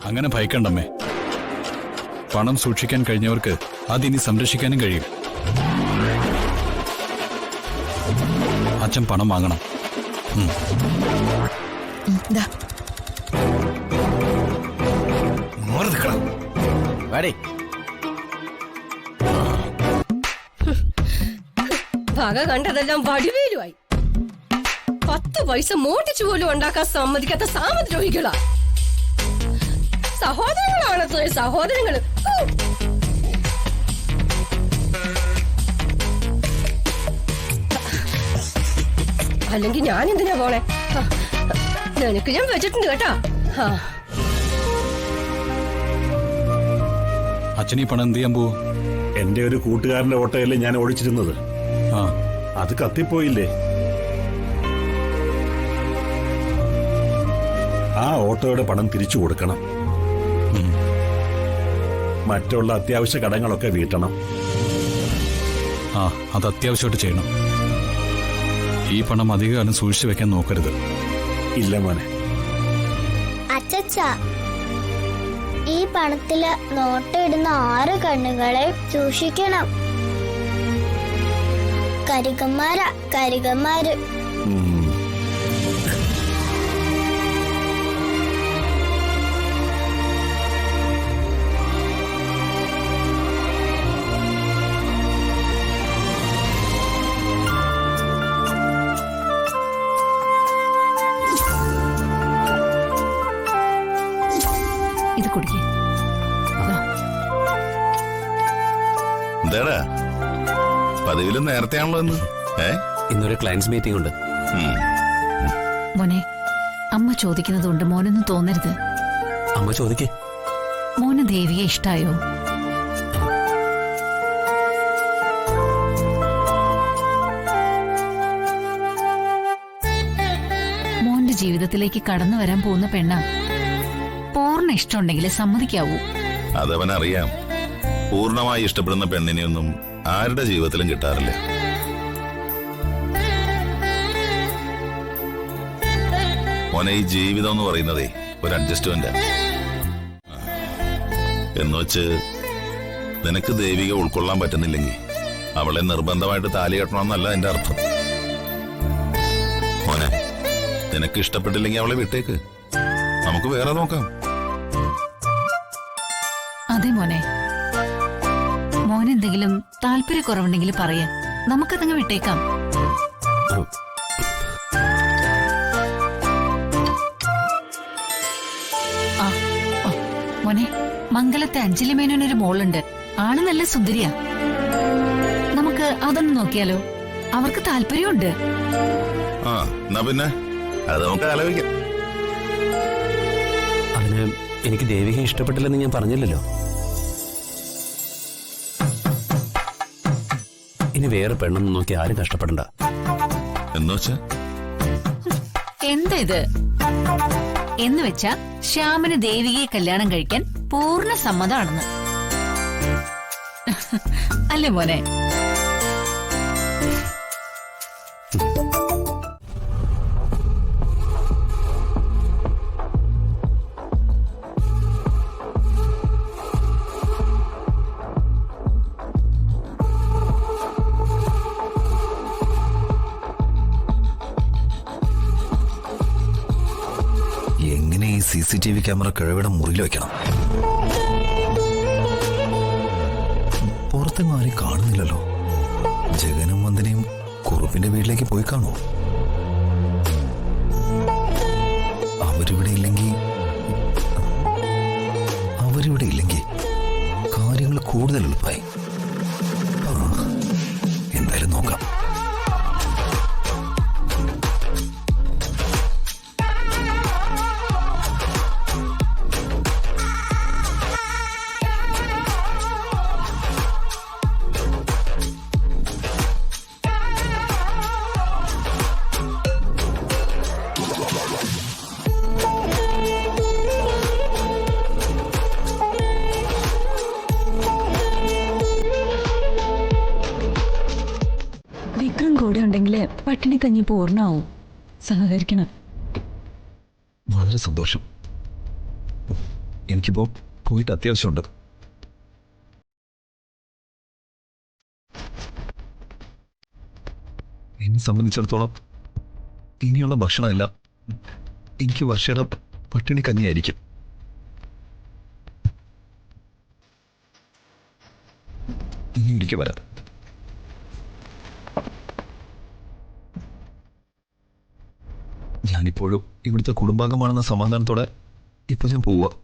അങ്ങനെ ഭയക്കണ്ടമ്മേ. പണം സൂക്ഷിക്കാൻ കഴിഞ്ഞവർക്ക് അതിനി സംരക്ഷിക്കാനും കഴിയും. അച്ഛൻ പണം വാങ്ങണം. പക കണ്ടതെല്ലാം വടിവേലുമായി. 10 പൈസ മോട്ടിച്ചു പോലും ഉണ്ടാക്കാൻ സമ്മതിക്കാത്ത സാമദ്രോഹികളാ. സഹോദരങ്ങളാണത്രേ സഹോദരങ്ങള്. അല്ലെങ്കിൽ ഞാൻ എന്തിനാ പോണേ? നിനക്ക് ഞാൻ വെച്ചിട്ടുണ്ട് കേട്ടാ. അച്ഛൻ ഈ പണം എന്ത് ചെയ്യാൻ പോവും? എന്റെ ഒരു കൂട്ടുകാരന്റെ ഓട്ടോയല്ലേ ഞാൻ ഓടിച്ചിരുന്നത്. അത് കത്തിപ്പോയില്ലേ? ആ ഓട്ടോയുടെ പണം തിരിച്ചു കൊടുക്കണം. മറ്റുള്ള അത്യാവശ്യ കടങ്ങളൊക്കെ വീട്ടണം. അത് അത്യാവശ്യമായിട്ട് ചെയ്യണം. ഈ പണം അധികകാലം സൂക്ഷിച്ചു വെക്കാൻ നോക്കരുത്. ഇല്ല മോനെ. അച്ചച്ച, ഈ പണത്തില് നോട്ട് ഇടുന്ന 6 കണ്ണുകളെ സൂക്ഷിക്കണം. കരികന്മാര്. ഇത് കുടിക്കേ. എന്താടാ പതിവിലും നേരത്തെയാണല്ലോ ഇന്ന്? ഇന്നൊരു ക്ലയൻസ് മീറ്റിംഗ് ഉണ്ട്. മോനെ, അമ്മ ചോദിക്കുന്നതുകൊണ്ട് മോനൊന്നും തോന്നരുത്. അമ്മ ചോദിക്കേ. മോന് ദേവിയെ ഇഷ്ടായോ? മോന്റെ ജീവിതത്തിലേക്ക് കടന്നു വരാൻ പോകുന്ന പെണ്ണ. പൂർണ്ണ ഇഷ്ടമുണ്ടെങ്കിൽ സമ്മതിക്കാവൂ. അതവനറിയാം. പൂർണ്ണമായി ഇഷ്ടപ്പെടുന്ന പെണ്ണിനെയൊന്നും ആരുടെ ജീവിതത്തിലും കിട്ടാറില്ല. മോനെ, ഈ ജീവിതം എന്ന് പറയുന്നതേ ഒരു അഡ്ജസ്റ്റ്മെന്റ് എന്നുവെച്ച് നിനക്ക് ദേവിക ഉൾക്കൊള്ളാൻ പറ്റുന്നില്ലെങ്കിൽ അവളെ നിർബന്ധമായിട്ട് താലി കെട്ടണമെന്നല്ല എന്റെ അർത്ഥം. മോനെ, നിനക്ക് ഇഷ്ടപ്പെട്ടില്ലെങ്കിൽ അവളെ വിട്ടേക്ക്. നമുക്ക് വേറെ നോക്കാം. അതെ മോനെ, മോനെന്തെങ്കിലും താല്പര്യക്കുറവുണ്ടെങ്കിൽ പറയാ, നമുക്കതങ്ങ് വിട്ടേക്കാം. മോനെ, മംഗലത്തെ അഞ്ജലി മേനോനൊരു മോളുണ്ട്. ആള് നല്ല സുന്ദരിയാ. നമുക്ക് അതൊന്ന് നോക്കിയാലോ? അവർക്ക് താല്പര്യമുണ്ട്. പിന്നെ അത് നമുക്ക് ആലോചിക്കാം. അതിന് എനിക്ക് ദേവിക ഇഷ്ടപ്പെട്ടില്ലെന്ന് ഞാൻ പറഞ്ഞില്ലല്ലോ. ഇനി വേറെ പെണ്ണൊന്നും നോക്കി ആരും കഷ്ടപ്പെടണ്ട. എന്നുവെച്ചാ എന്താ ഇത്? എന്ന് വെച്ചാ ശ്യാമിന് ദേവികയെ കല്യാണം കഴിക്കാൻ പൂർണ്ണ സമ്മതമാണെന്ന് അല്ലേ മോനെ? CCTV ക്യാമറ കിഴവിടെ മുറിയിൽ വെക്കണം. പുറത്തെങ്ങും ആരും കാണുന്നില്ലല്ലോ. ജഗനും വന്ദനയും കുറുപ്പിന്റെ വീട്ടിലേക്ക് പോയി കാണുമോ? അവരിവിടെ ഇല്ലെങ്കിൽ കാര്യങ്ങൾ കൂടുതൽ എളുപ്പമായി. എന്തായാലും നോക്കാം. കൂടെ ഉണ്ടെങ്കിൽ പട്ടിണി കഞ്ഞി പൂർണ്ണാവും. സഹകരിക്കണം. വളരെ സന്തോഷം. എനിക്കിപ്പോ പോയിട്ട് അത്യാവശ്യമുണ്ട്. എന്നെ സംബന്ധിച്ചിടത്തോളം ഇനിയുള്ള ഭക്ഷണമല്ല, എനിക്ക് വർഷയുടെ പട്ടിണി കഞ്ഞിയായിരിക്കും. ഇനി ഒരിക്കൽ വരാം. ഞാനിപ്പോഴും ഇവിടുത്തെ കുടുംബാംഗമാണെന്ന സമാധാനത്തോടെ ഇപ്പൊ ഞാൻ പോവുക.